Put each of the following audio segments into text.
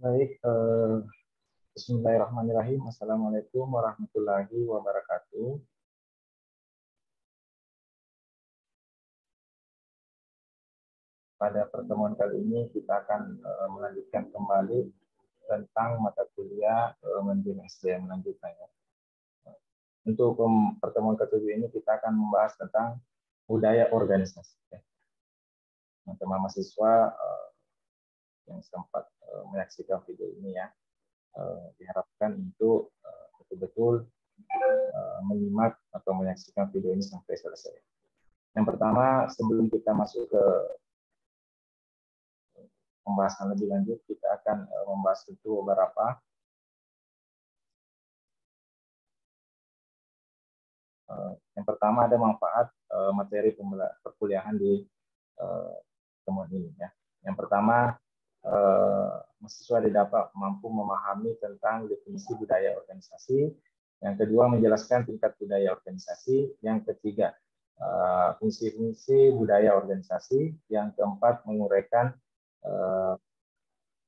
Baik, Bismillahirrahmanirrahim. Assalamualaikum warahmatullahi wabarakatuh. Pada pertemuan kali ini kita akan melanjutkan kembali tentang mata kuliah manajemen SDM lanjutannya. Untuk pertemuan ketujuh ini kita akan membahas tentang budaya organisasi. Teman-teman mahasiswa yang sempat menyaksikan video ini ya, diharapkan untuk betul-betul menyimak atau menyaksikan video ini sampai selesai. Yang pertama, sebelum kita masuk ke pembahasan lebih lanjut, kita akan membahas itu beberapa yang pertama ada manfaat materi perkuliahan di pertemuan ini ya. Yang pertama, mahasiswa didapat mampu memahami tentang definisi budaya organisasi. Yang kedua, menjelaskan tingkat budaya organisasi. Yang ketiga, fungsi-fungsi budaya organisasi. Yang keempat, menguraikan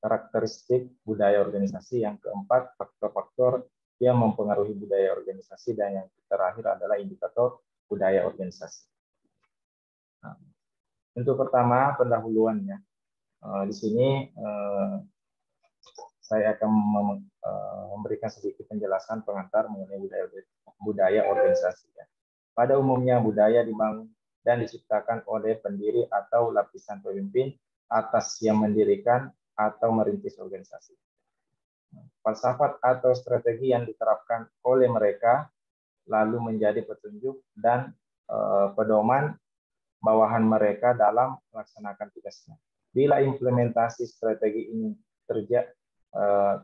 karakteristik budaya organisasi. Yang keempat, faktor-faktor yang mempengaruhi budaya organisasi. Dan yang terakhir adalah indikator budaya organisasi. Nah, untuk pertama, pendahuluannya. Di sini saya akan memberikan sedikit penjelasan pengantar mengenai budaya organisasi. Pada umumnya budaya dibangun dan diciptakan oleh pendiri atau lapisan pemimpin atas yang mendirikan atau merintis organisasi. Falsafat atau strategi yang diterapkan oleh mereka lalu menjadi petunjuk dan pedoman bawahan mereka dalam melaksanakan tugasnya. Bila implementasi strategi ini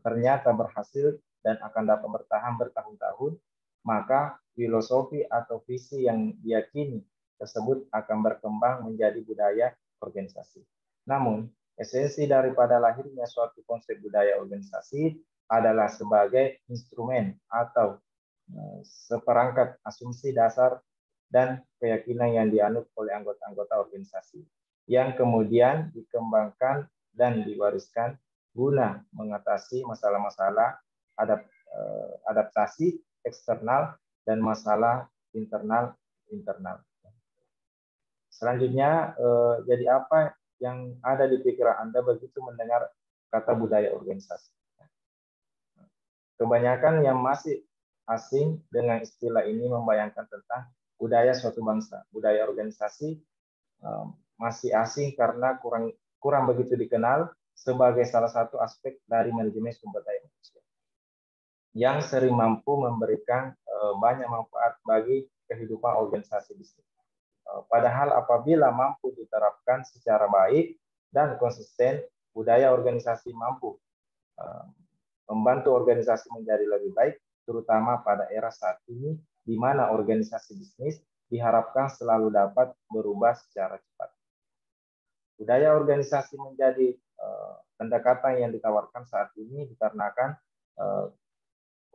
ternyata berhasil dan akan dapat bertahan bertahun-tahun, maka filosofi atau visi yang diyakini tersebut akan berkembang menjadi budaya organisasi. Namun, esensi daripada lahirnya suatu konsep budaya organisasi adalah sebagai instrumen atau seperangkat asumsi dasar dan keyakinan yang dianut oleh anggota-anggota organisasi, yang kemudian dikembangkan dan diwariskan guna mengatasi masalah-masalah adaptasi eksternal dan masalah internal. Selanjutnya, jadi apa yang ada di pikiran Anda begitu mendengar kata budaya organisasi? Kebanyakan yang masih asing dengan istilah ini membayangkan tentang budaya suatu bangsa. Budaya organisasi masih asing karena kurang begitu dikenal sebagai salah satu aspek dari manajemen sumber daya manusia yang sering mampu memberikan banyak manfaat bagi kehidupan organisasi bisnis. Padahal apabila mampu diterapkan secara baik dan konsisten, budaya organisasi mampu membantu organisasi menjadi lebih baik, terutama pada era saat ini, di mana organisasi bisnis diharapkan selalu dapat berubah secara cepat. Budaya organisasi menjadi pendekatan yang ditawarkan saat ini dikarenakan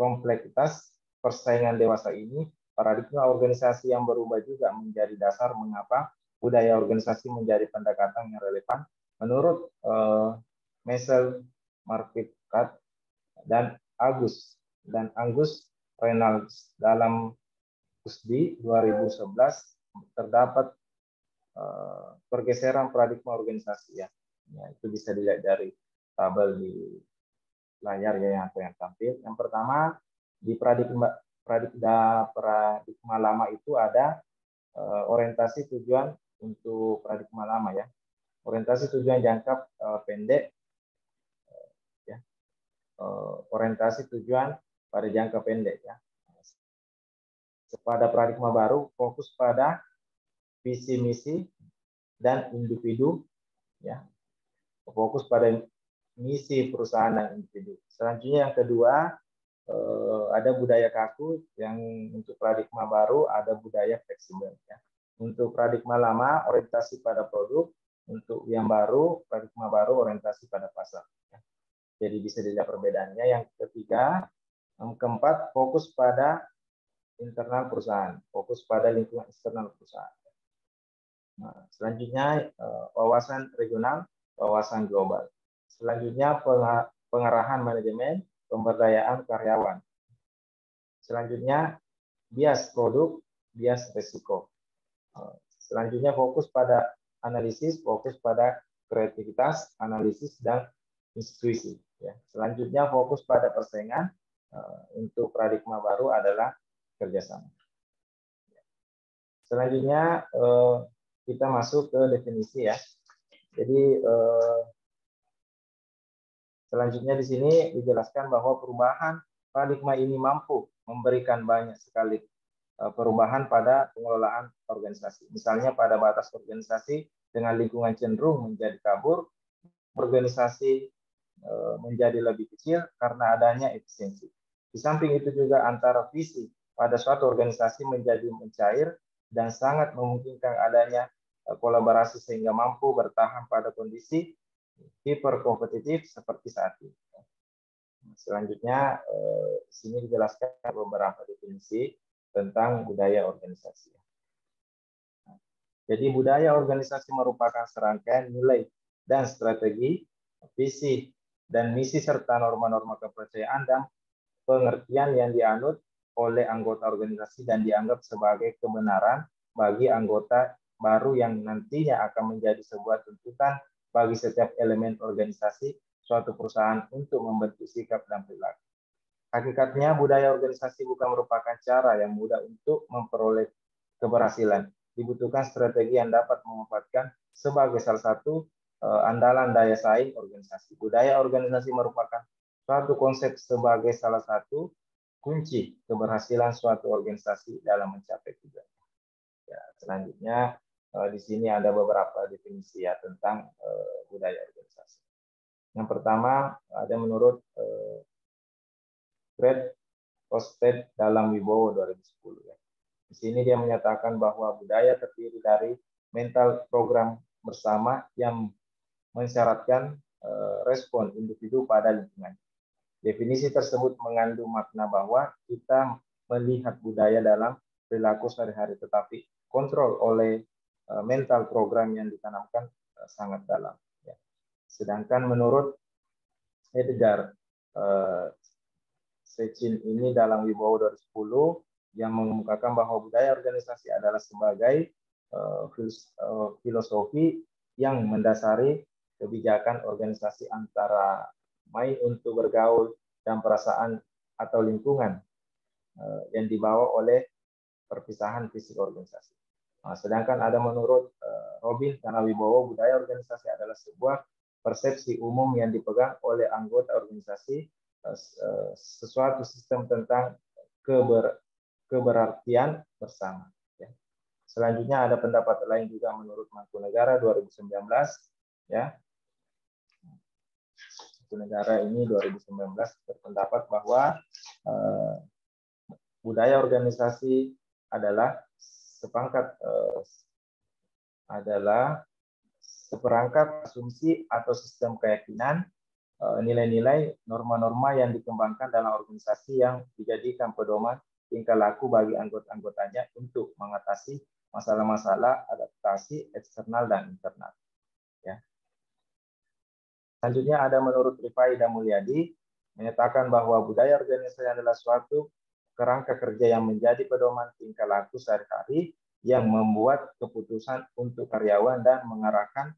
kompleksitas persaingan dewasa ini. Paradigma organisasi yang berubah juga menjadi dasar mengapa budaya organisasi menjadi pendekatan yang relevan. Menurut Michel Marficat dan Angus Reynolds dalam USDI 2011 terdapat pergeseran paradigma organisasi ya. Itu bisa dilihat dari tabel di layar ya yang tampil. Yang pertama, di paradigma lama itu ada orientasi tujuan untuk paradigma lama ya. Orientasi tujuan jangka pendek ya. Orientasi tujuan pada jangka pendek ya. Pada paradigma baru fokus pada visi misi dan individu ya. Fokus pada misi perusahaan dan individu. Selanjutnya yang kedua ada budaya kaku, yang untuk paradigma baru ada budaya fleksibel ya. Untuk paradigma lama orientasi pada produk, untuk yang baru paradigma baru orientasi pada pasar ya. Jadi bisa dilihat perbedaannya. Yang ketiga, keempat fokus pada internal perusahaan, fokus pada lingkungan eksternal perusahaan. Nah, selanjutnya wawasan regional, wawasan global. Selanjutnya pengarahan manajemen, pemberdayaan karyawan. Selanjutnya, bias produk, bias risiko. Selanjutnya fokus pada analisis, fokus pada kreativitas, analisis, dan intuisi. Selanjutnya fokus pada persaingan. Untuk paradigma baru adalah kerjasama. Selanjutnya kita masuk ke definisi ya. Jadi selanjutnya di sini dijelaskan bahwa perubahan paradigma ini mampu memberikan banyak sekali perubahan pada pengelolaan organisasi. Misalnya pada batas organisasi dengan lingkungan cenderung menjadi kabur, organisasi menjadi lebih kecil karena adanya efisiensi. Di samping itu juga antara visi pada suatu organisasi menjadi mencair dan sangat memungkinkan adanya kolaborasi sehingga mampu bertahan pada kondisi hiperkompetitif seperti saat ini. Selanjutnya, di sini dijelaskan beberapa definisi tentang budaya organisasi. Jadi budaya organisasi merupakan serangkaian nilai dan strategi, visi dan misi serta norma-norma kepercayaan dan pengertian yang dianut oleh anggota organisasi dan dianggap sebagai kebenaran bagi anggota baru yang nantinya akan menjadi sebuah tuntutan bagi setiap elemen organisasi suatu perusahaan untuk membentuk sikap dan perilaku. Hakikatnya, budaya organisasi bukan merupakan cara yang mudah untuk memperoleh keberhasilan. Dibutuhkan strategi yang dapat memanfaatkan sebagai salah satu andalan daya saing organisasi. Budaya organisasi merupakan suatu konsep sebagai salah satu kunci keberhasilan suatu organisasi dalam mencapai tujuan. Ya, selanjutnya di sini ada beberapa definisi ya tentang budaya organisasi. Yang pertama ada menurut Fred Osted dalam Wibowo 2010 ya. Di sini dia menyatakan bahwa budaya terdiri dari mental program bersama yang mensyaratkan respon individu pada lingkungan. Definisi tersebut mengandung makna bahwa kita melihat budaya dalam perilaku sehari-hari, tetapi kontrol oleh mental program yang ditanamkan sangat dalam. Ya. Sedangkan menurut Edgar Secin ini dalam Wibowo 2010 yang mengemukakan bahwa budaya organisasi adalah sebagai filosofi yang mendasari kebijakan organisasi antara main untuk bergaul dan perasaan atau lingkungan yang dibawa oleh perpisahan fisik organisasi. Nah, sedangkan ada menurut Robin Wibowo, budaya organisasi adalah sebuah persepsi umum yang dipegang oleh anggota organisasi sesuatu sistem tentang keberartian bersama. Ya. Selanjutnya ada pendapat lain juga menurut Mangkunegara 2019. Ya. Mangkunegara ini 2019 berpendapat bahwa budaya organisasi adalah seperangkat asumsi atau sistem keyakinan, nilai-nilai, norma-norma yang dikembangkan dalam organisasi yang dijadikan pedoman tingkah laku bagi anggota-anggotanya untuk mengatasi masalah-masalah adaptasi eksternal dan internal. Ya. Selanjutnya ada menurut Rifai dan Mulyadi menyatakan bahwa budaya organisasi adalah suatu kerangka kerja yang menjadi pedoman tingkah laku sehari-hari yang membuat keputusan untuk karyawan dan mengarahkan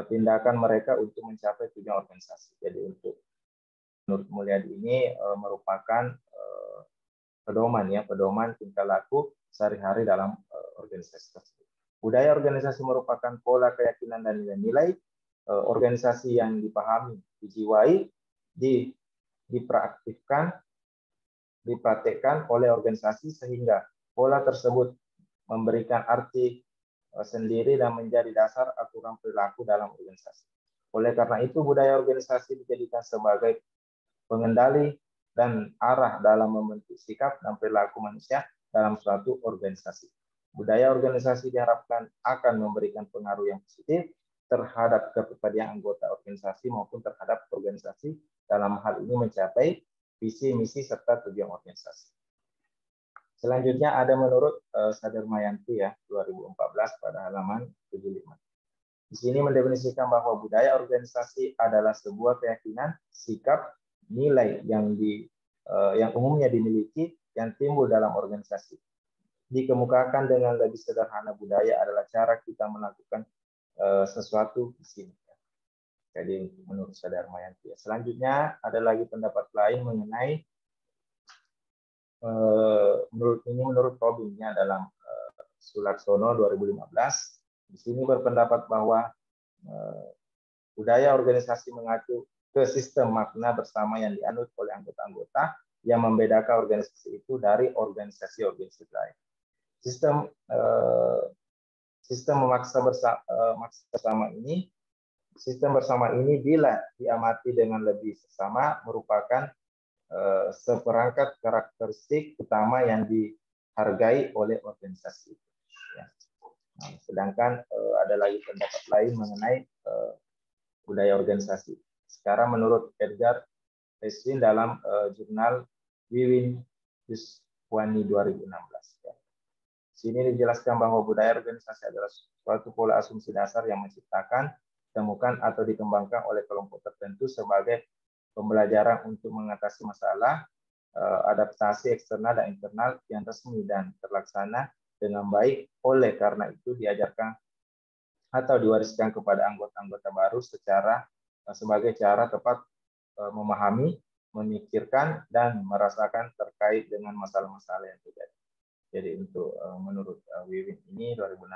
tindakan mereka untuk mencapai tujuan organisasi. Jadi menurut Mulyadi ini merupakan pedoman tingkah laku sehari-hari dalam organisasi tersebut. Budaya organisasi merupakan pola keyakinan dan nilai-nilai organisasi yang dipahami, dijiwai, dipraktikkan oleh organisasi sehingga pola tersebut memberikan arti sendiri dan menjadi dasar aturan perilaku dalam organisasi. Oleh karena itu, budaya organisasi dijadikan sebagai pengendali dan arah dalam membentuk sikap dan perilaku manusia dalam suatu organisasi. Budaya organisasi diharapkan akan memberikan pengaruh yang positif terhadap kepribadian anggota organisasi maupun terhadap organisasi dalam hal ini mencapai visi, misi, serta tujuan organisasi. Selanjutnya ada menurut Sadarmayanti ya 2014 pada halaman 75. Di sini mendefinisikan bahwa budaya organisasi adalah sebuah keyakinan, sikap, nilai yang umumnya dimiliki yang timbul dalam organisasi. Dikemukakan dengan lebih sederhana, budaya adalah cara kita melakukan sesuatu di sini. Jadi menurut Saudara Mayanti. Selanjutnya ada lagi pendapat lain mengenai menurut Robinnya dalam Sularsono 2015. Di sini berpendapat bahwa budaya organisasi mengacu ke sistem makna bersama yang dianut oleh anggota-anggota yang membedakan organisasi itu dari organisasi-organisasi lain. Sistem memaksa bersama ini bila diamati dengan lebih seksama merupakan seperangkat karakteristik utama yang dihargai oleh organisasi. Ya. Nah, sedangkan ada lagi pendapat lain mengenai budaya organisasi. Sekarang menurut Edgar Eswin dalam jurnal Wiwin Yuswani 2016. Ya. Sini dijelaskan bahwa budaya organisasi adalah suatu pola asumsi dasar yang menciptakan, ditemukan atau dikembangkan oleh kelompok tertentu sebagai pembelajaran untuk mengatasi masalah, adaptasi eksternal dan internal yang resmi dan terlaksana dengan baik. Oleh karena itu diajarkan atau diwariskan kepada anggota-anggota baru sebagai cara tepat memahami, memikirkan, dan merasakan terkait dengan masalah-masalah yang terjadi. Jadi untuk menurut Wiwin ini 2016,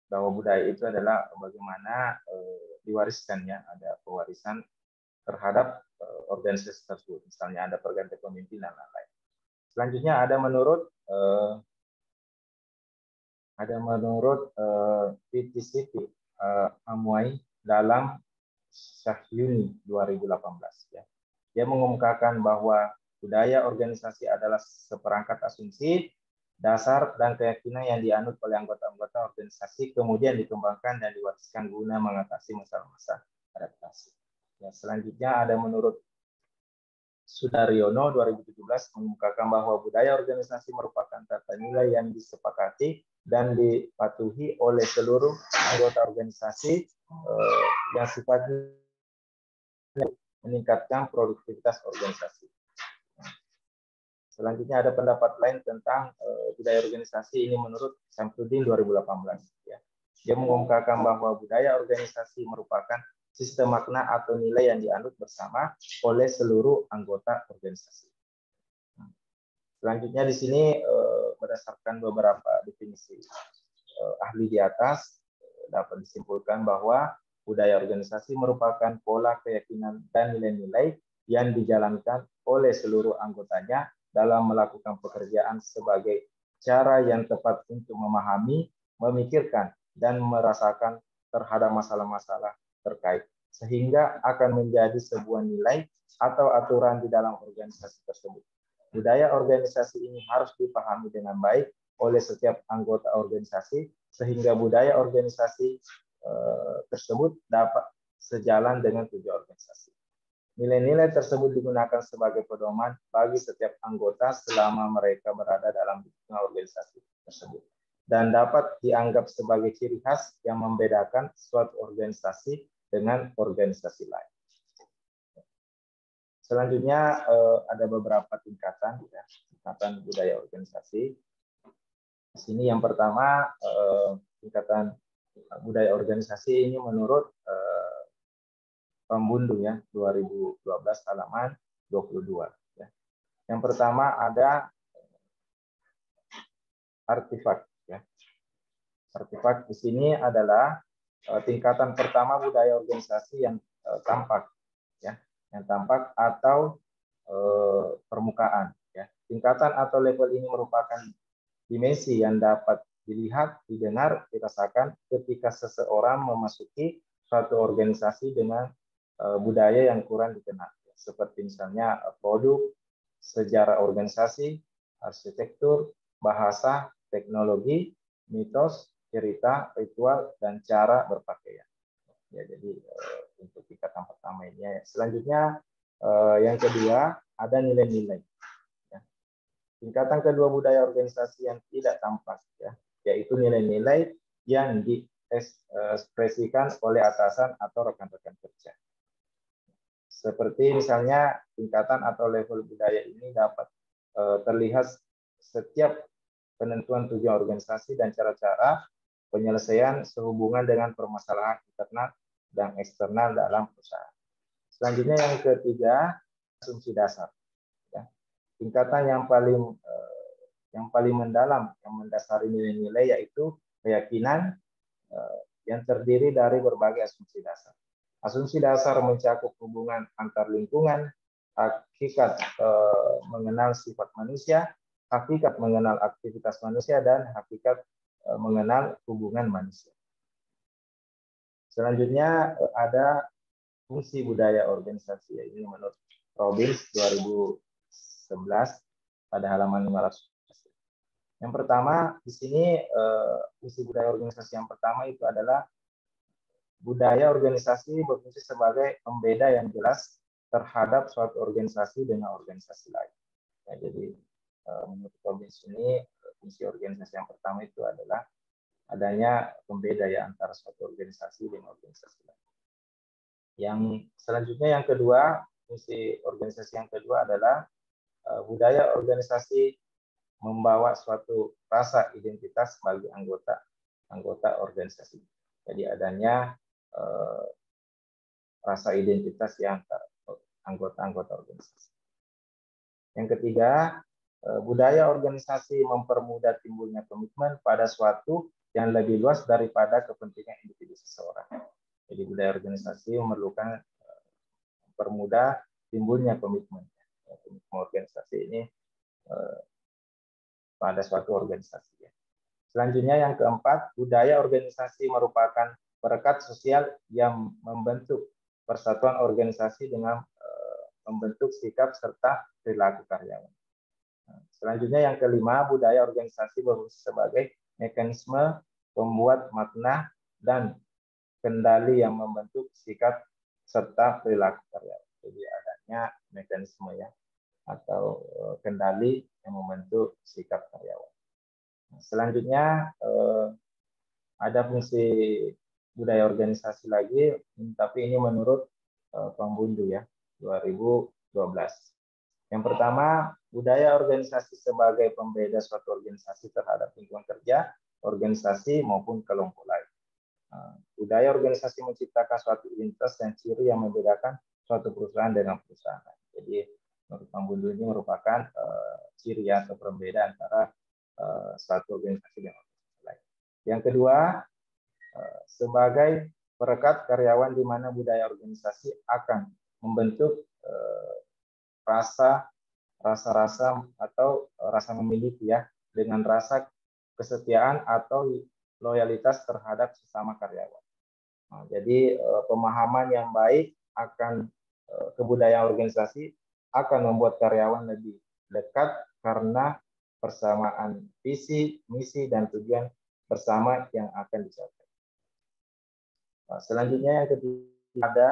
bahwa budaya itu adalah bagaimana diwariskannya, ada pewarisan terhadap organisasi tersebut. Misalnya ada pergantian pemimpin dan lain-lain. Selanjutnya ada menurut PTCP Amuai dalam Syahyuni 2018. Ya. Dia mengemukakan bahwa budaya organisasi adalah seperangkat asumsi, dasar, dan keyakinan yang dianut oleh anggota-anggota organisasi, kemudian dikembangkan dan diwariskan guna mengatasi masalah-masalah adaptasi. Ya, selanjutnya ada menurut Sudaryono 2017 mengemukakan bahwa budaya organisasi merupakan tata nilai yang disepakati dan dipatuhi oleh seluruh anggota organisasi yang sifatnya meningkatkan produktivitas organisasi. Selanjutnya ada pendapat lain tentang budaya organisasi ini menurut Samsudin 2018. Ya. Dia mengungkapkan bahwa budaya organisasi merupakan sistem makna atau nilai yang dianut bersama oleh seluruh anggota organisasi. Selanjutnya di sini berdasarkan beberapa definisi ahli di atas dapat disimpulkan bahwa budaya organisasi merupakan pola keyakinan dan nilai-nilai yang dijalankan oleh seluruh anggotanya dalam melakukan pekerjaan sebagai cara yang tepat untuk memahami, memikirkan, dan merasakan terhadap masalah-masalah terkait, sehingga akan menjadi sebuah nilai atau aturan di dalam organisasi tersebut. Budaya organisasi ini harus dipahami dengan baik oleh setiap anggota organisasi, sehingga budaya organisasi tersebut dapat sejalan dengan tujuan organisasi. Nilai-nilai tersebut digunakan sebagai pedoman bagi setiap anggota selama mereka berada dalam lingkungan organisasi tersebut, dan dapat dianggap sebagai ciri khas yang membedakan suatu organisasi dengan organisasi lain. Selanjutnya ada beberapa tingkatan, ya, tingkatan budaya organisasi. Di sini yang pertama tingkatan budaya organisasi ini menurut Pembundu ya 2012 halaman 22. Ya. Yang pertama ada artefak. Ya. Artefak di sini adalah tingkatan pertama budaya organisasi yang tampak, ya, yang tampak atau permukaan. Ya. Tingkatan atau level ini merupakan dimensi yang dapat dilihat, didengar, dirasakan ketika seseorang memasuki suatu organisasi dengan budaya yang kurang dikenal, seperti misalnya produk, sejarah organisasi, arsitektur, bahasa, teknologi, mitos, cerita, ritual, dan cara berpakaian. Ya, jadi untuk tingkatan pertama ini. Ya. Selanjutnya yang kedua ada nilai-nilai. Ya. Tingkatan kedua budaya organisasi yang tidak tampak, ya, yaitu nilai-nilai yang diekspresikan oleh atasan atau rekan-rekan kerja. Seperti misalnya tingkatan atau level budaya ini dapat terlihat setiap penentuan tujuan organisasi dan cara-cara penyelesaian sehubungan dengan permasalahan internal dan eksternal dalam perusahaan. Selanjutnya yang ketiga, asumsi dasar. Ya. Tingkatan yang paling mendalam yang mendasari nilai-nilai yaitu keyakinan yang terdiri dari berbagai asumsi dasar. Asumsi dasar mencakup hubungan antar lingkungan, hakikat mengenal sifat manusia, hakikat mengenal aktivitas manusia, dan hakikat mengenal hubungan manusia. Selanjutnya ada fungsi budaya organisasi. Ini menurut Robbins 2011 pada halaman 500. Yang pertama di sini fungsi budaya organisasi yang pertama itu adalah budaya organisasi berfungsi sebagai pembeda yang jelas terhadap suatu organisasi dengan organisasi lain. Ya, jadi menurut Robbins ini fungsi organisasi yang pertama itu adalah adanya pembeda ya antara suatu organisasi dengan organisasi lain. Yang selanjutnya yang kedua, fungsi organisasi yang kedua adalah budaya organisasi membawa suatu rasa identitas bagi anggota organisasi. Jadi adanya rasa identitas yang anggota-anggota organisasi. Yang ketiga, budaya organisasi mempermudah timbulnya komitmen pada suatu yang lebih luas daripada kepentingan individu seseorang. Jadi budaya organisasi memerlukan mempermudah timbulnya komitmen. Komitmen organisasi ini pada suatu organisasi. Selanjutnya yang keempat, budaya organisasi merupakan perekat sosial yang membentuk persatuan organisasi dengan membentuk sikap serta perilaku karyawan. Selanjutnya yang kelima, budaya organisasi berfungsi sebagai mekanisme pembuat makna dan kendali yang membentuk sikap serta perilaku karyawan. Jadi adanya mekanisme ya atau kendali yang membentuk sikap karyawan. Selanjutnya ada fungsi budaya organisasi lagi, tapi ini menurut Pambundu ya 2012. Yang pertama, budaya organisasi sebagai pembeda suatu organisasi terhadap lingkungan kerja, organisasi maupun kelompok lain. Budaya organisasi menciptakan suatu identitas dan ciri yang membedakan suatu perusahaan dengan perusahaan. Jadi menurut Pambundu ini merupakan ciri atau pembeda antara suatu organisasi dengan organisasi lain. Yang kedua, sebagai perekat karyawan di mana budaya organisasi akan membentuk rasa atau rasa memiliki ya dengan rasa kesetiaan atau loyalitas terhadap sesama karyawan. Nah, jadi pemahaman yang baik akan kebudayaan organisasi akan membuat karyawan lebih dekat karena persamaan visi, misi, dan tujuan bersama yang akan dicapai. Nah, selanjutnya yang ketiga ada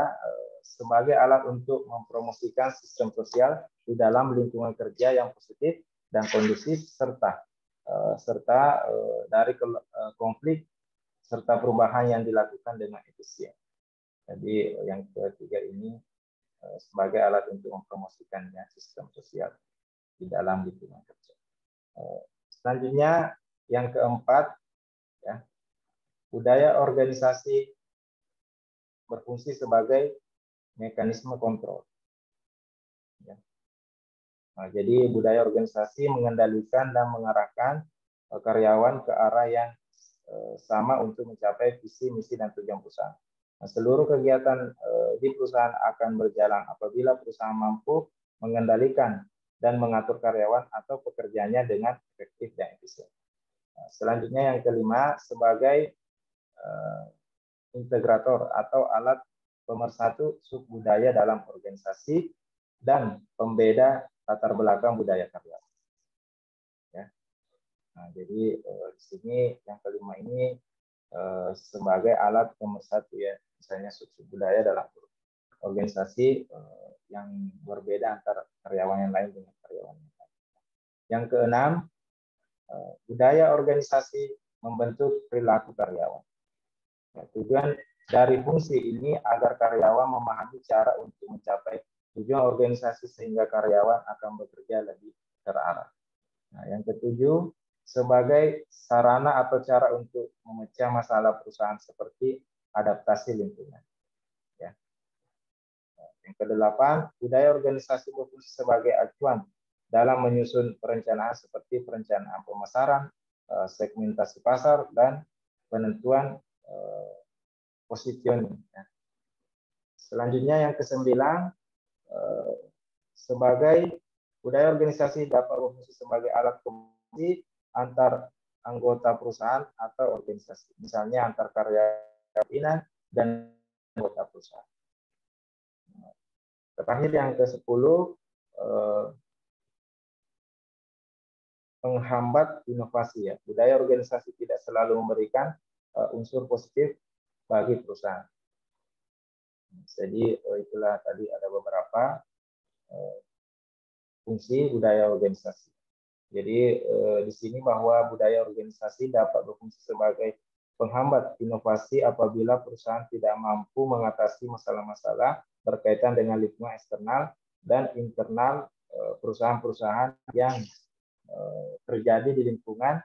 sebagai alat untuk mempromosikan sistem sosial di dalam lingkungan kerja yang positif dan kondusif serta dari konflik serta perubahan yang dilakukan dengan efisien. Jadi yang ketiga ini sebagai alat untuk mempromosikannya sistem sosial di dalam lingkungan kerja. Selanjutnya yang keempat, ya, budaya organisasi berfungsi sebagai mekanisme kontrol. Ya. Nah, jadi budaya organisasi mengendalikan dan mengarahkan karyawan ke arah yang sama untuk mencapai visi, misi, dan tujuan perusahaan. Nah, seluruh kegiatan di perusahaan akan berjalan apabila perusahaan mampu mengendalikan dan mengatur karyawan atau pekerjaannya dengan efektif dan efisien. Nah, selanjutnya yang kelima, sebagai integrator atau alat pemersatu subbudaya dalam organisasi dan pembeda latar belakang budaya karyawan. Ya. Nah, jadi di sini yang kelima ini sebagai alat pemersatu ya, misalnya subbudaya dalam organisasi yang berbeda antara karyawan yang lain dengan karyawan yang lain. Yang keenam, budaya organisasi membentuk perilaku karyawan. Tujuan dari fungsi ini agar karyawan memahami cara untuk mencapai tujuan organisasi sehingga karyawan akan bekerja lebih terarah. Nah, yang ketujuh, sebagai sarana atau cara untuk memecah masalah perusahaan seperti adaptasi lingkungan. Ya. Yang kedelapan, budaya organisasi berfungsi sebagai acuan dalam menyusun perencanaan seperti perencanaan pemasaran, segmentasi pasar, dan penentuan positioning. Selanjutnya yang kesembilan, sebagai budaya organisasi dapat berfungsi sebagai alat komunikasi antar anggota perusahaan atau organisasi, misalnya antar karyawan dan anggota perusahaan. Terakhir yang ke-10, penghambat inovasi. Ya. Budaya organisasi tidak selalu memberikan unsur positif bagi perusahaan. Jadi itulah tadi ada beberapa fungsi budaya organisasi. Jadi di sini bahwa budaya organisasi dapat berfungsi sebagai penghambat inovasi apabila perusahaan tidak mampu mengatasi masalah-masalah berkaitan dengan lingkungan eksternal dan internal perusahaan-perusahaan yang terjadi di lingkungan,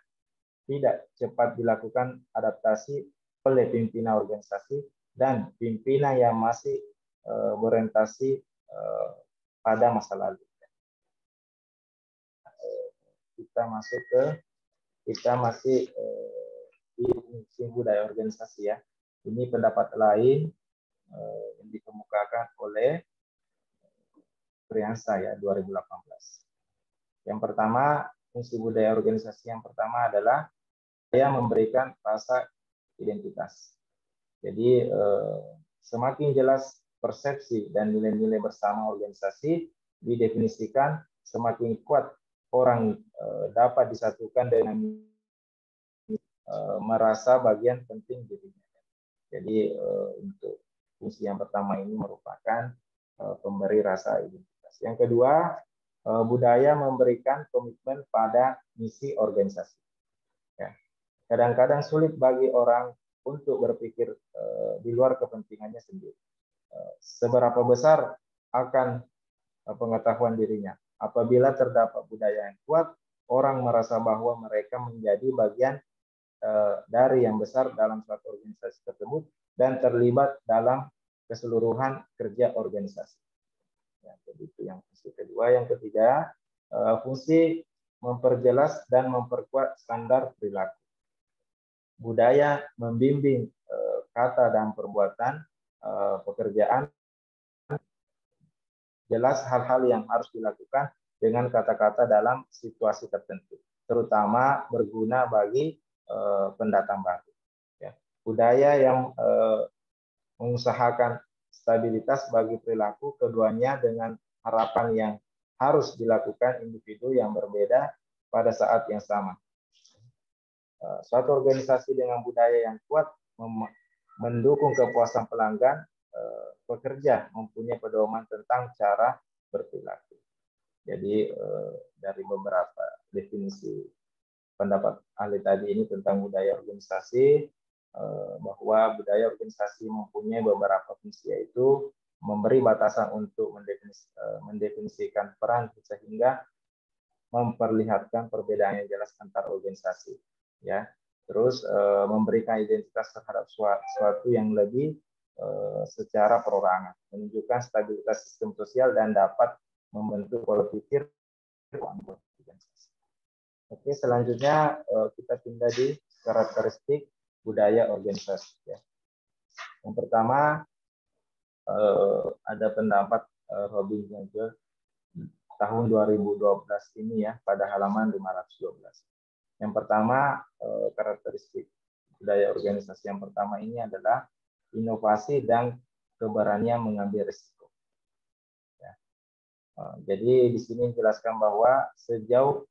tidak cepat dilakukan adaptasi oleh pimpinan organisasi dan pimpinan yang masih berorientasi pada masa lalu. Kita masih di fungsi budaya organisasi ya. Ini pendapat lain yang dikemukakan oleh Priyansa ya 2018. Yang pertama, fungsi budaya organisasi yang pertama adalah dia memberikan rasa identitas. Jadi semakin jelas persepsi dan nilai-nilai bersama organisasi didefinisikan, semakin kuat orang dapat disatukan dengan merasa bagian penting dirinya. Jadi untuk fungsi yang pertama ini merupakan pemberi rasa identitas. Yang kedua, budaya memberikan komitmen pada misi organisasi. Ya. Kadang-kadang sulit bagi orang untuk berpikir di luar kepentingannya sendiri. Seberapa besar akan pengetahuan dirinya. Apabila terdapat budaya yang kuat, orang merasa bahwa mereka menjadi bagian dari yang besar dalam suatu organisasi tersebut dan terlibat dalam keseluruhan kerja organisasi. Ya, jadi itu yang fungsi kedua. Yang ketiga, fungsi memperjelas dan memperkuat standar perilaku. Budaya membimbing kata dan perbuatan pekerjaan, jelas hal-hal yang harus dilakukan dengan kata-kata dalam situasi tertentu, terutama berguna bagi pendatang baru. Ya. Budaya yang mengusahakan stabilitas bagi perilaku keduanya dengan harapan yang harus dilakukan individu yang berbeda pada saat yang sama. Suatu organisasi dengan budaya yang kuat mendukung kepuasan pelanggan, pekerja mempunyai pedoman tentang cara berperilaku. Jadi dari beberapa definisi pendapat ahli tadi ini tentang budaya organisasi, bahwa budaya organisasi mempunyai beberapa fungsi, yaitu memberi batasan untuk mendefinisikan peran sehingga memperlihatkan perbedaan yang jelas antar organisasi, ya. Terus memberikan identitas terhadap suatu yang lebih secara perorangan, menunjukkan stabilitas sistem sosial dan dapat membentuk pola pikir anggota organisasi. Oke, selanjutnya kita pindah di karakteristik budaya organisasi. Ya. Yang pertama ada pendapat Robin Gage tahun 2012 ini ya pada halaman 512. Yang pertama karakteristik budaya organisasi yang pertama ini adalah inovasi dan keberanian mengambil risiko. Ya. Jadi di sini dijelaskan bahwa sejauh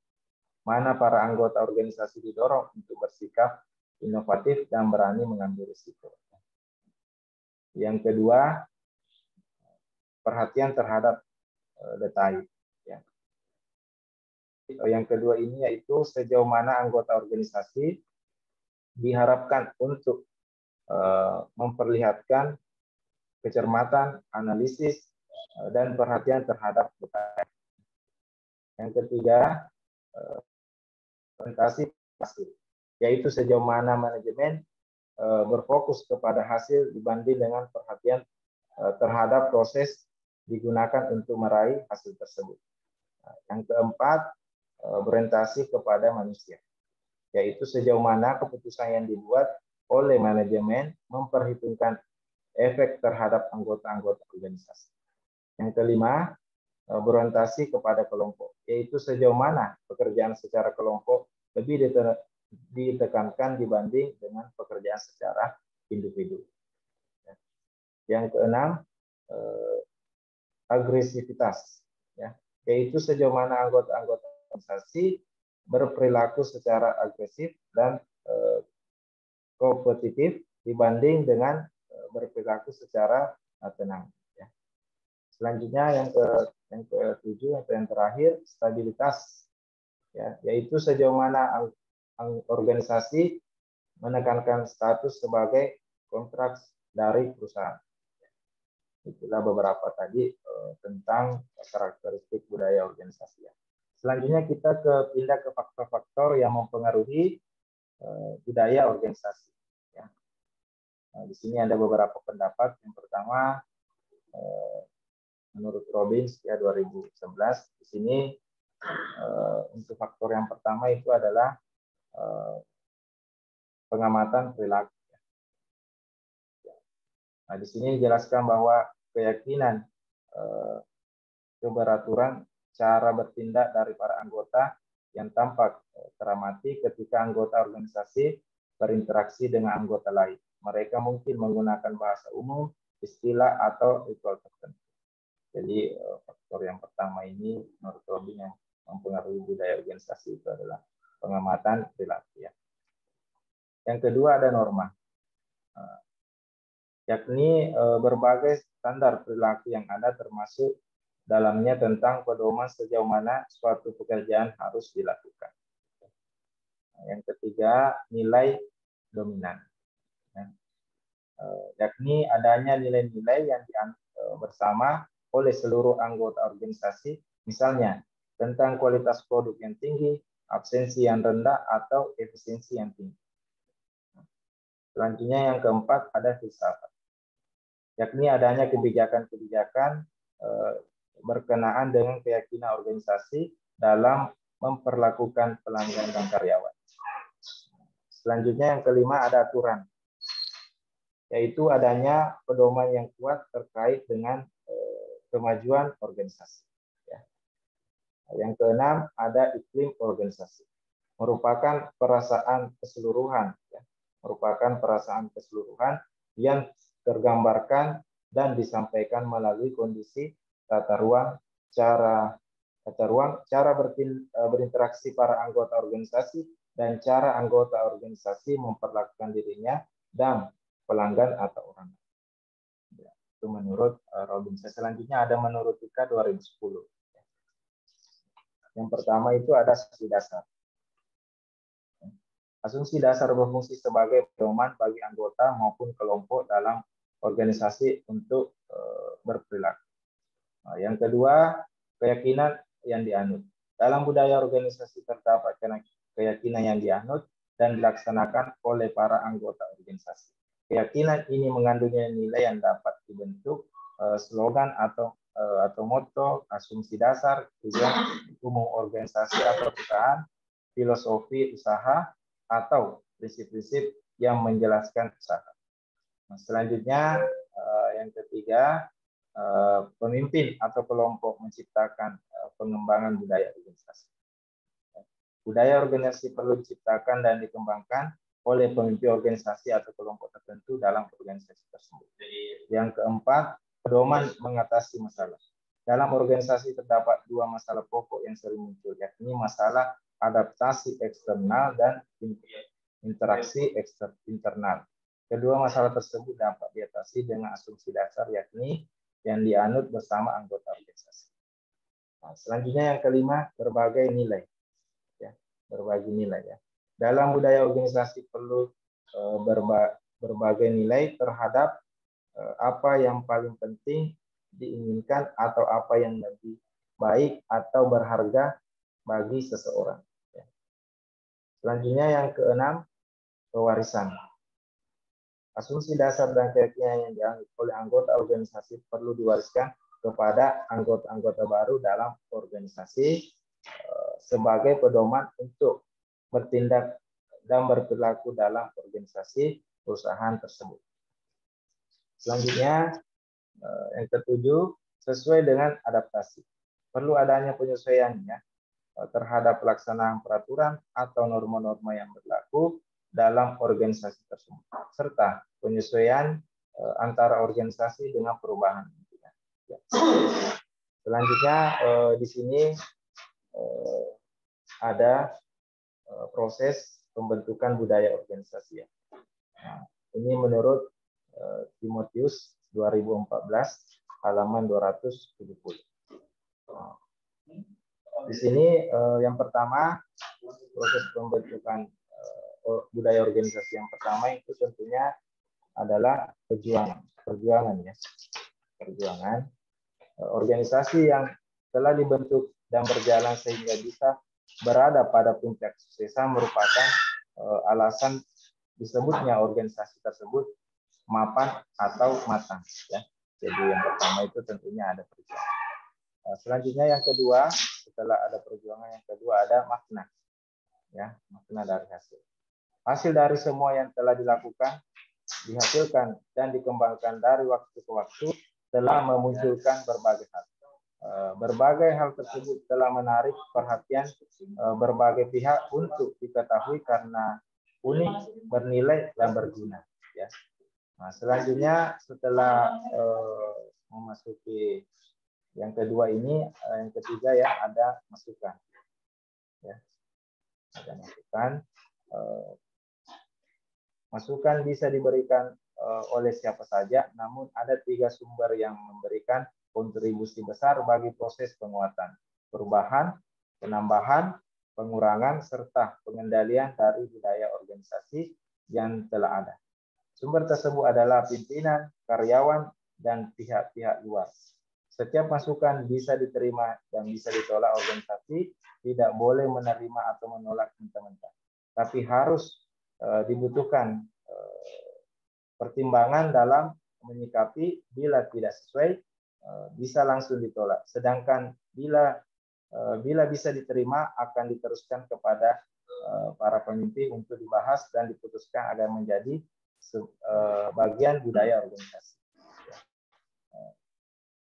mana para anggota organisasi didorong untuk bersikap inovatif dan berani mengambil risiko. Yang kedua, perhatian terhadap detail. Ya. Yang kedua ini yaitu sejauh mana anggota organisasi diharapkan untuk memperlihatkan kecermatan, analisis, dan perhatian terhadap budaya. Yang ketiga, orientasi hasil, yaitu sejauh mana manajemen berfokus kepada hasil dibanding dengan perhatian terhadap proses digunakan untuk meraih hasil tersebut. Yang keempat, berorientasi kepada manusia, yaitu sejauh mana keputusan yang dibuat oleh manajemen memperhitungkan efek terhadap anggota-anggota organisasi. Yang kelima, berorientasi kepada kelompok, yaitu sejauh mana pekerjaan secara kelompok lebih ditekankan dibanding dengan pekerjaan secara individu. Yang keenam, agresivitas, ya, yaitu sejauh mana anggota-anggota organisasi berperilaku secara agresif dan kompetitif dibanding dengan berperilaku secara tenang. Ya. Selanjutnya yang ketujuh atau yang terakhir, stabilitas, ya, yaitu sejauh mana organisasi menekankan status sebagai kontrak dari perusahaan. Itulah beberapa tadi tentang karakteristik budaya organisasi. Selanjutnya kita pindah ke faktor-faktor yang mempengaruhi budaya organisasi. Ya. Nah, di sini ada beberapa pendapat. Yang pertama, menurut Robbins ya 2011, di sini untuk faktor yang pertama itu adalah pengamatan perilaku. Nah, di sini dijelaskan bahwa keyakinan keberaturan cara bertindak dari para anggota yang tampak teramati ketika anggota organisasi berinteraksi dengan anggota lain. Mereka mungkin menggunakan bahasa umum, istilah, atau ritual tertentu. Jadi faktor yang pertama ini menurut Robin yang mempengaruhi budaya organisasi itu adalah pengamatan perilaku. Ya. Yang kedua ada norma, yakni berbagai standar perilaku yang ada termasuk dalamnya tentang pedoman sejauh mana suatu pekerjaan harus dilakukan. Yang ketiga, nilai dominan. Yakni adanya nilai-nilai yang bersama oleh seluruh anggota organisasi, misalnya tentang kualitas produk yang tinggi, absensi yang rendah, atau efisiensi yang tinggi. Selanjutnya yang keempat ada filsafat, yakni adanya kebijakan-kebijakan berkenaan dengan keyakinan organisasi dalam memperlakukan pelanggan dan karyawan. Selanjutnya yang kelima ada aturan, yaitu adanya pedoman yang kuat terkait dengan kemajuan organisasi. Ya. Yang keenam ada iklim organisasi, merupakan perasaan keseluruhan, ya, merupakan perasaan keseluruhan yang tergambarkan dan disampaikan melalui kondisi tata ruang, cara berinteraksi para anggota organisasi, dan cara anggota organisasi memperlakukan dirinya dan pelanggan atau orang. Ya, itu menurut Robbins. Selanjutnya ada menurut Ika 2010. Yang pertama itu ada asumsi dasar. Asumsi dasar berfungsi sebagai pedoman bagi anggota maupun kelompok dalam organisasi untuk berperilaku. Yang kedua, keyakinan yang dianut. Dalam budaya organisasi terdapat keyakinan yang dianut dan dilaksanakan oleh para anggota organisasi. Keyakinan ini mengandung nilai yang dapat dibentuk slogan atau motto, asumsi dasar, tujuan umum organisasi atau perusahaan, filosofi usaha, atau prinsip-prinsip yang menjelaskan usaha. Nah, selanjutnya yang ketiga, pemimpin atau kelompok menciptakan pengembangan budaya organisasi. Budaya organisasi perlu diciptakan dan dikembangkan oleh pemimpin organisasi atau kelompok tertentu dalam organisasi tersebut. Yang keempat, pedoman mengatasi masalah. Dalam organisasi terdapat dua masalah pokok yang sering muncul, yakni masalah adaptasi eksternal dan interaksi internal. Kedua masalah tersebut dapat diatasi dengan asumsi dasar, yakni yang dianut bersama anggota organisasi. Nah, selanjutnya yang kelima, berbagai nilai. Ya, berbagai nilai. Ya. Dalam budaya organisasi perlu berbagai nilai terhadap apa yang paling penting diinginkan atau apa yang lebih baik atau berharga bagi seseorang. Selanjutnya yang keenam, pewarisan. Asumsi dasar dan keyakinan yang dianggap oleh anggota organisasi perlu diwariskan kepada anggota-anggota baru dalam organisasi sebagai pedoman untuk bertindak dan berperilaku dalam organisasi perusahaan tersebut. Selanjutnya, yang ketujuh, sesuai dengan adaptasi. Perlu adanya penyesuaiannya terhadap pelaksanaan peraturan atau norma-norma yang berlaku dalam organisasi tersebut, serta penyesuaian antara organisasi dengan perubahan. Selanjutnya, di sini ada proses pembentukan budaya organisasi. Nah, ini menurut Timotius 2014 halaman 270. Di sini yang pertama, proses pembentukan budaya organisasi yang pertama itu tentunya adalah perjuangan ya. Perjuangan. Organisasi yang telah dibentuk dan berjalan sehingga bisa berada pada puncak kesuksesan merupakan alasan disebutnya organisasi tersebut mapan atau matang ya. Jadi yang pertama itu tentunya ada perjuangan. Selanjutnya yang kedua, setelah ada perjuangan yang kedua ada makna. Ya, makna dari hasil. Hasil dari semua yang telah dilakukan, dihasilkan dan dikembangkan dari waktu ke waktu telah memunculkan berbagai hal. Berbagai hal tersebut telah menarik perhatian berbagai pihak untuk diketahui karena unik, bernilai dan berguna. Ya. Nah, selanjutnya setelah memasuki yang kedua ini, yang ketiga ya ada masukan. Ya. Ada masukan. Masukan bisa diberikan oleh siapa saja, namun ada 3 sumber yang memberikan kontribusi besar bagi proses penguatan, perubahan, penambahan, pengurangan, serta pengendalian dari budaya organisasi yang telah ada. Sumber tersebut adalah pimpinan, karyawan, dan pihak-pihak luar. Setiap masukan bisa diterima dan bisa ditolak organisasi, tidak boleh menerima atau menolak mentah-mentah. Tapi harus dibutuhkan pertimbangan dalam menyikapi. Bila tidak sesuai, bisa langsung ditolak. Sedangkan bila bisa diterima, akan diteruskan kepada para pemimpin untuk dibahas dan diputuskan agar menjadi bagian budaya organisasi.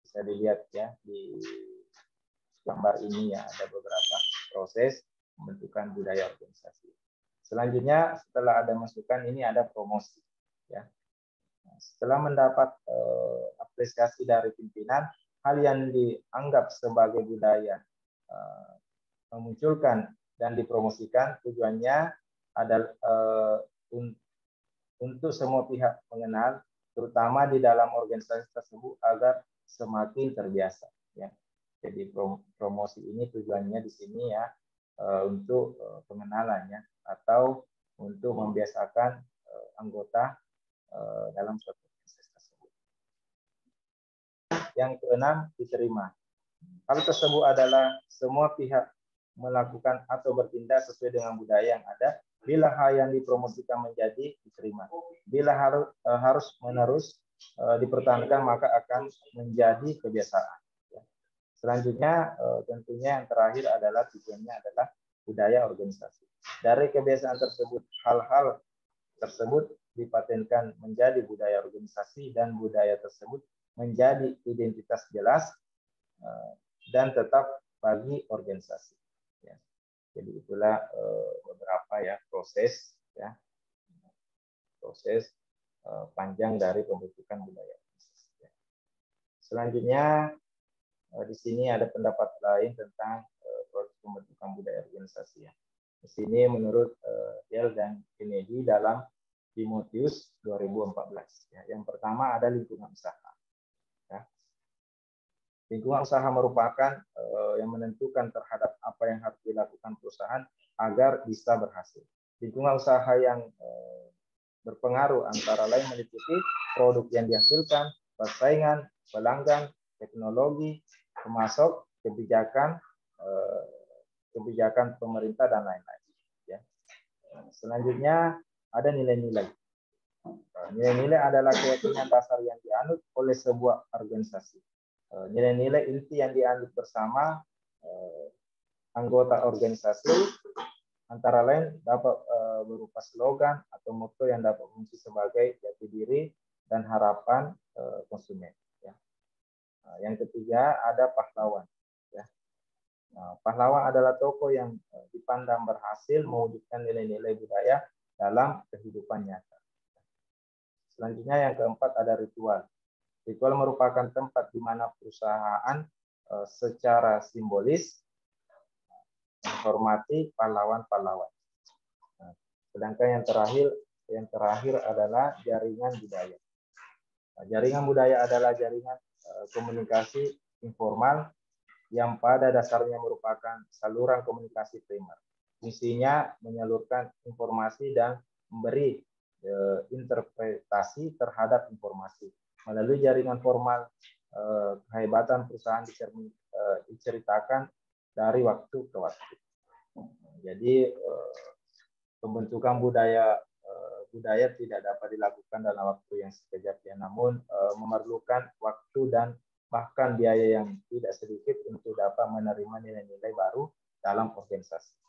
Bisa dilihat ya di gambar ini ya, ada beberapa proses pembentukan budaya organisasi. Selanjutnya setelah ada masukan ini ada promosi ya. Setelah mendapat apresiasi dari pimpinan, hal yang dianggap sebagai budaya memunculkan dan dipromosikan, tujuannya adalah untuk semua pihak mengenal, terutama di dalam organisasi tersebut agar semakin terbiasa. Ya. Jadi promosi ini tujuannya di sini ya untuk pengenalannya atau untuk membiasakan anggota dalam suatu organisasi tersebut. Yang keenam, diterima. Hal tersebut adalah semua pihak melakukan atau bertindak sesuai dengan budaya yang ada. Bila hal yang dipromosikan menjadi diterima. Bila harus menerus dipertahankan, maka akan menjadi kebiasaan. Selanjutnya tentunya yang terakhir adalah tujuannya adalah budaya organisasi. Dari kebiasaan tersebut, hal-hal tersebut dipatenkan menjadi budaya organisasi dan budaya tersebut menjadi identitas jelas dan tetap bagi organisasi. Ya. Jadi itulah beberapa ya proses panjang dari pembentukan budaya organisasi. Ya. Selanjutnya di sini ada pendapat lain tentang proses pembentukan budaya organisasi. Ya. Di sini menurut Dell dan Kennedy dalam Timotius 2014. Ya. Yang pertama ada lingkungan usaha. Ya. Lingkungan usaha merupakan yang menentukan terhadap apa yang harus dilakukan perusahaan agar bisa berhasil. Lingkungan usaha yang berpengaruh antara lain meliputi produk yang dihasilkan, persaingan, pelanggan, teknologi, pemasok, kebijakan, kebijakan pemerintah dan lain-lain. Ya. Selanjutnya ada nilai-nilai. Nilai-nilai adalah keyakinan dasar yang dianut oleh sebuah organisasi. Nilai-nilai inti yang dianut bersama anggota organisasi antara lain dapat berupa slogan atau motto yang dapat berfungsi sebagai jati diri dan harapan konsumen. Ya. Yang ketiga ada pahlawan. Ya. Pahlawan adalah tokoh yang dipandang berhasil mewujudkan nilai-nilai budaya dalam kehidupan nyata. Selanjutnya yang keempat ada ritual. Ritual merupakan tempat di mana perusahaan secara simbolis menghormati pahlawan-pahlawan. Sedangkan yang terakhir adalah jaringan budaya. Jaringan budaya adalah jaringan komunikasi informal yang pada dasarnya merupakan saluran komunikasi primer. Fungsinya menyalurkan informasi dan memberi interpretasi terhadap informasi. Melalui jaringan formal, kehebatan perusahaan diceritakan dari waktu ke waktu. Jadi pembentukan budaya tidak dapat dilakukan dalam waktu yang sekejap, ya, namun memerlukan waktu dan bahkan biaya yang tidak sedikit untuk dapat menerima nilai-nilai baru dalam organisasi.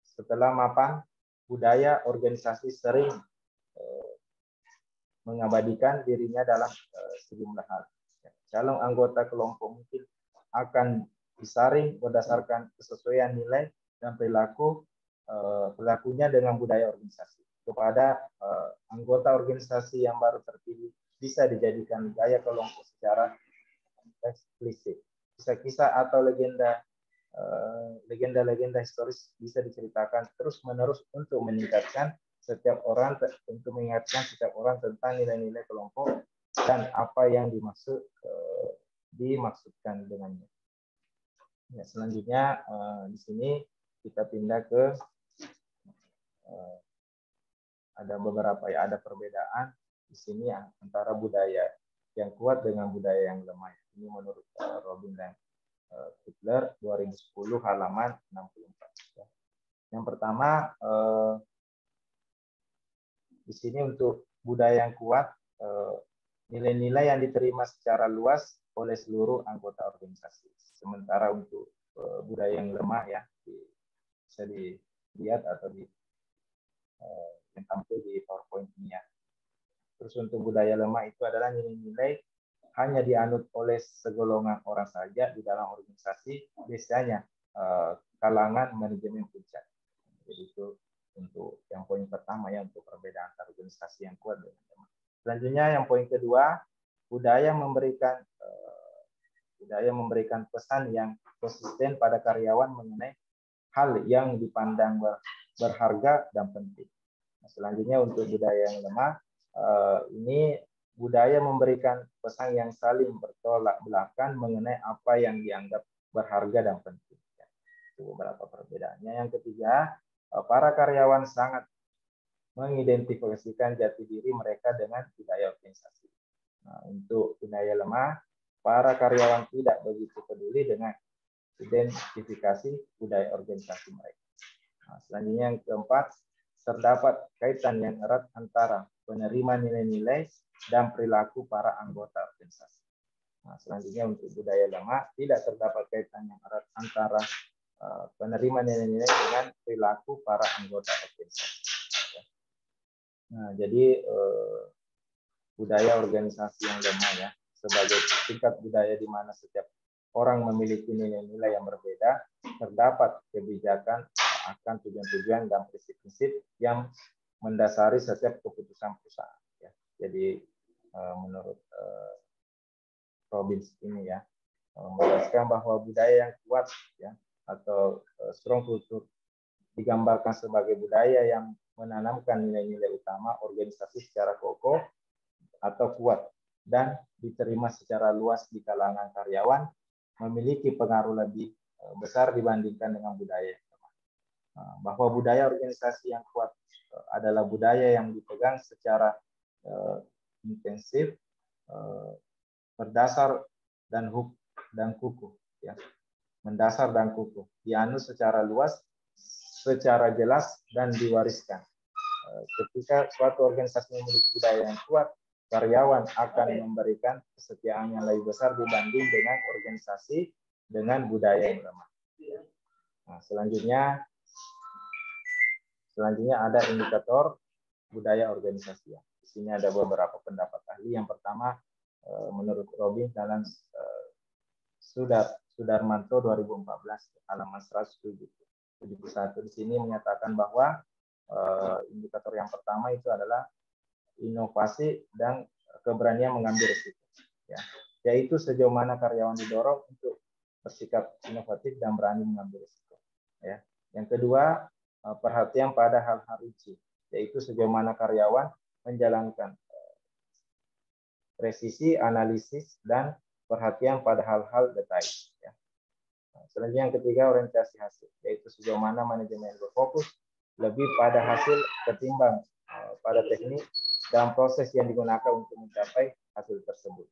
Setelah mapan budaya, organisasi sering mengabadikan dirinya dalam sejumlah hal. Calon anggota kelompok mungkin akan disaring berdasarkan kesesuaian nilai dan perilakunya dengan budaya organisasi. Kepada anggota organisasi yang baru terpilih bisa dijadikan gaya kelompok secara eksplisit. Kisah-kisah atau legenda-legenda historis bisa diceritakan terus-menerus untuk mengingatkan setiap orang tentang nilai-nilai kelompok dan apa yang dimaksudkan dengannya. Ya, selanjutnya di sini kita pindah ke ada beberapa ada perbedaan di sini ya, antara budaya yang kuat dengan budaya yang lemah. Ini menurut Robin dan Hitler 2010 halaman 64. Yang pertama di sini untuk budaya yang kuat, nilai-nilai yang diterima secara luas oleh seluruh anggota organisasi. Sementara untuk budaya yang lemah ya bisa dilihat atau yang tampil di PowerPoint ini ya. Terus untuk budaya lemah itu adalah nilai-nilai hanya dianut oleh segolongan orang saja di dalam organisasi, biasanya kalangan manajemen puncak. Jadi itu untuk yang poin pertama ya, untuk perbedaan antar organisasi yang kuat dengan lemah. Selanjutnya yang poin kedua, budaya memberikan pesan yang konsisten pada karyawan mengenai hal yang dipandang berharga dan penting. Nah, selanjutnya untuk budaya yang lemah, ini budaya memberikan pesan yang saling bertolak belakang mengenai apa yang dianggap berharga dan penting. Itu beberapa perbedaannya. Yang ketiga, para karyawan sangat mengidentifikasikan jati diri mereka dengan budaya organisasi. Nah, untuk budaya lemah, para karyawan tidak begitu peduli dengan identifikasi budaya organisasi mereka. Nah, selanjutnya yang keempat, terdapat kaitan yang erat antara penerima nilai-nilai dan perilaku para anggota organisasi. Nah, selanjutnya untuk budaya lemah, tidak terdapat kaitan yang erat antara penerima nilai-nilai dengan perilaku para anggota organisasi. Nah, jadi budaya organisasi yang lemah ya, sebagai tingkat budaya di mana setiap orang memiliki nilai-nilai yang berbeda, terdapat kebijakan akan tujuan-tujuan dan prinsip-prinsip yang mendasari setiap keputusan perusahaan. Ya. Jadi menurut Robbins ini ya, menjelaskan bahwa budaya yang kuat ya atau strong culture digambarkan sebagai budaya yang menanamkan nilai-nilai utama organisasi secara kokoh atau kuat dan diterima secara luas di kalangan karyawan, memiliki pengaruh lebih besar dibandingkan dengan budaya yang lemah. bahwa budaya organisasi yang kuat adalah budaya yang dipegang secara intensif, berdasar dan kukuh, ya, mendasar dan kukuh, dianut secara luas, secara jelas dan diwariskan. Ketika suatu organisasi memiliki budaya yang kuat, karyawan akan memberikan kesetiaan yang lebih besar dibanding dengan organisasi dengan budaya yang lemah. Nah, selanjutnya ada indikator budaya organisasi. Di sini ada beberapa pendapat ahli. Yang pertama, menurut Robin dalam Sudarmanto 2014 halaman 171, di sini menyatakan bahwa indikator yang pertama itu adalah inovasi dan keberanian mengambil risiko, ya, yaitu sejauh mana karyawan didorong untuk bersikap inovatif dan berani mengambil risiko, ya. Yang kedua, perhatian pada hal-hal rinci, yaitu sejauh mana karyawan menjalankan presisi, analisis, dan perhatian pada hal-hal detail, ya. Selanjutnya yang ketiga, orientasi hasil, yaitu sejauh mana manajemen berfokus lebih pada hasil ketimbang pada teknik dan proses yang digunakan untuk mencapai hasil tersebut,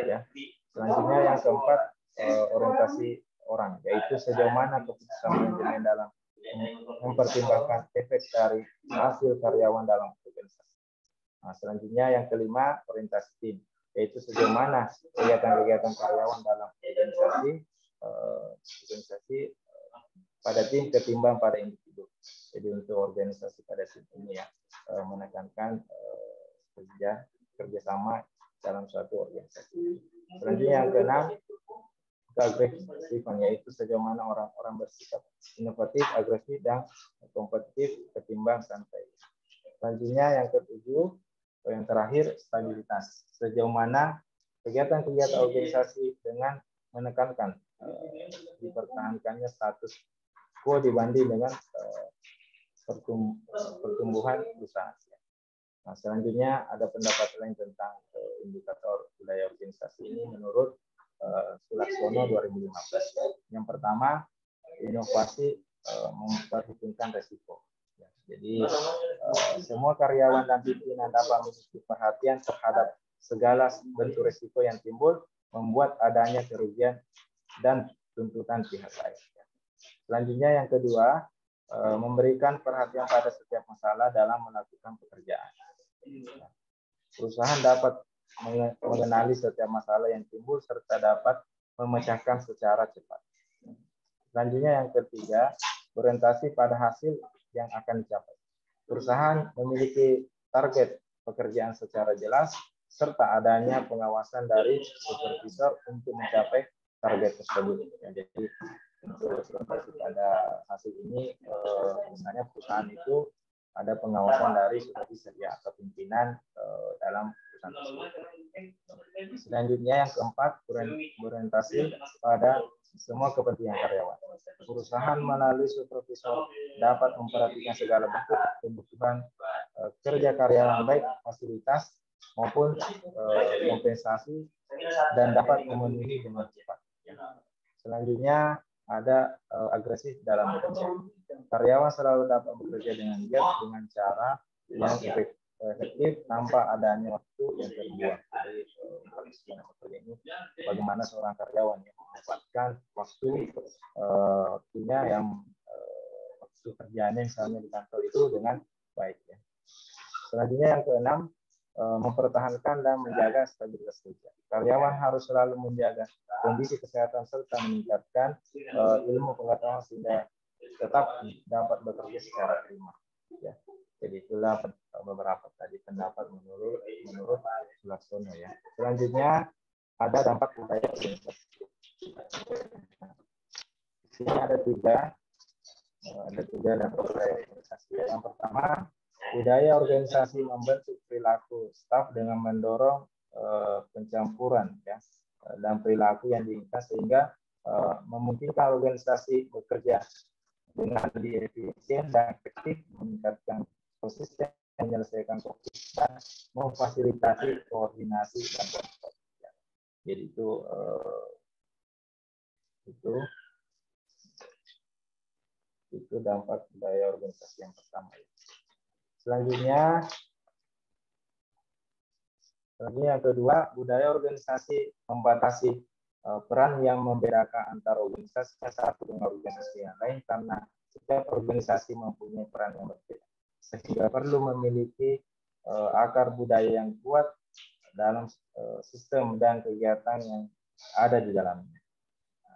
ya. Selanjutnya yang keempat, orientasi orang, yaitu sejauh mana keputusan manajemen dalam mempertimbangkan efek dari hasil karyawan dalam organisasi. Nah, selanjutnya yang kelima, orientasi tim, yaitu sejauh mana kegiatan-kegiatan karyawan dalam organisasi pada tim ketimbang pada individu. Jadi untuk organisasi pada tim ini, ya, menekankan kerjasama dalam suatu organisasi. Selanjutnya yang keenam, keagresifan, yaitu sejauh mana orang-orang bersikap inovatif, agresif, dan kompetitif ketimbang santai. Selanjutnya yang ketujuh, yang terakhir, stabilitas, sejauh mana kegiatan-kegiatan organisasi dengan menekankan dipertahankannya status quo dibanding dengan pertumbuhan perusahaan. Nah, selanjutnya ada pendapat lain tentang indikator budaya organisasi ini menurut Sulaksono 2015. Yang pertama, inovasi memperhitungkan resiko. Ya, jadi semua karyawan dan pimpinan dapat memiliki perhatian terhadap segala bentuk resiko yang timbul, membuat adanya kerugian dan tuntutan pihak lain. Selanjutnya yang kedua, memberikan perhatian pada setiap masalah dalam melakukan pekerjaan. Perusahaan dapat mengenali setiap masalah yang timbul serta dapat memecahkan secara cepat. Selanjutnya yang ketiga, orientasi pada hasil yang akan dicapai. Perusahaan memiliki target pekerjaan secara jelas serta adanya pengawasan dari supervisor untuk mencapai target tersebut. Ya, jadi untuk orientasi pada hasil ini, misalnya perusahaan itu ada pengawasan dari supervisor, ya, atau pimpinan dalam perusahaan tersebut. Selanjutnya yang keempat, berorientasi pada semua kepentingan karyawan. Perusahaan melalui supervisor dapat memperhatikan segala bentuk kebutuhan kerja karyawan, baik fasilitas maupun kompensasi, dan dapat memenuhi dengan cepat. Selanjutnya ada agresif dalam bekerja. Karyawan selalu dapat bekerja dengan giat dengan cara yang efektif tanpa adanya waktu yang terbuang. Jadi ini bagaimana seorang karyawan yang memanfaatkan waktunya yang waktu kerjanya misalnya di kantor itu dengan baik, ya. Selanjutnya yang keenam, mempertahankan dan menjaga stabilitas kerja. Karyawan harus selalu menjaga kondisi kesehatan serta meningkatkan ilmu pengetahuan sehingga tetap dapat bekerja secara prima. Ya. Jadi itulah beberapa tadi pendapat menurut Sulaksono, ya. Selanjutnya ada dampak budaya organisasi. Di sini ada tiga dampak budaya organisasi. Yang pertama, budaya organisasi membentuk perilaku staf dengan mendorong pencampuran, ya, dan perilaku yang diinginkan sehingga memungkinkan organisasi bekerja dengan lebih efisien dan efektif, meningkatkan konsisten, menyelesaikan konflik, dan memfasilitasi koordinasi dan kontrol. Jadi itu Itu dampak budaya organisasi yang pertama. Selanjutnya yang kedua, budaya organisasi membatasi peran yang membedakan antara organisasi yang satu dengan organisasi yang lain karena setiap organisasi mempunyai peran yang berbeda. Sehingga perlu memiliki akar budaya yang kuat dalam sistem dan kegiatan yang ada di dalamnya.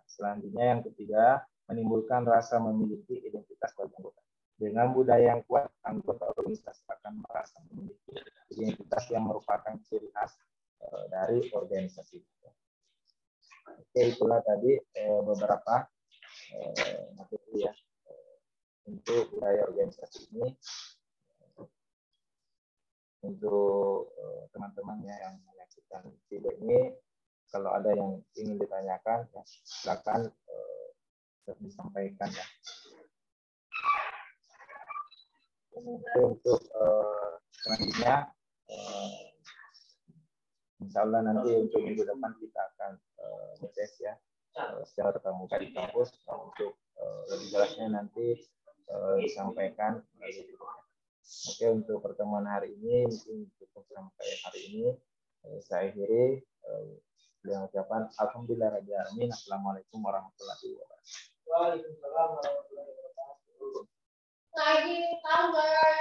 Selanjutnya yang ketiga, menimbulkan rasa memiliki identitas bagi anggota. Dengan budaya yang kuat, anggota organisasi akan merasa memiliki identitas yang merupakan ciri khas dari organisasi. Oke, itulah tadi beberapa materi ya untuk budaya organisasi ini. Untuk teman-teman yang menyaksikan video ini, kalau ada yang ingin ditanyakan, ya, silakan disampaikan ya. Untuk selanjutnya, insya Allah nanti untuk minggu depan kita akan tes ya secara tatap muka di kampus. Untuk lebih jelasnya nanti disampaikan melalui video. Oke, untuk pertemuan hari ini mungkin cukup sampai hari ini. Saya akhiri dengan ucapan alhamdulillah. Assalamualaikum warahmatullahi wabarakatuh. Waalaikumsalam warahmatullahi wabarakatuh.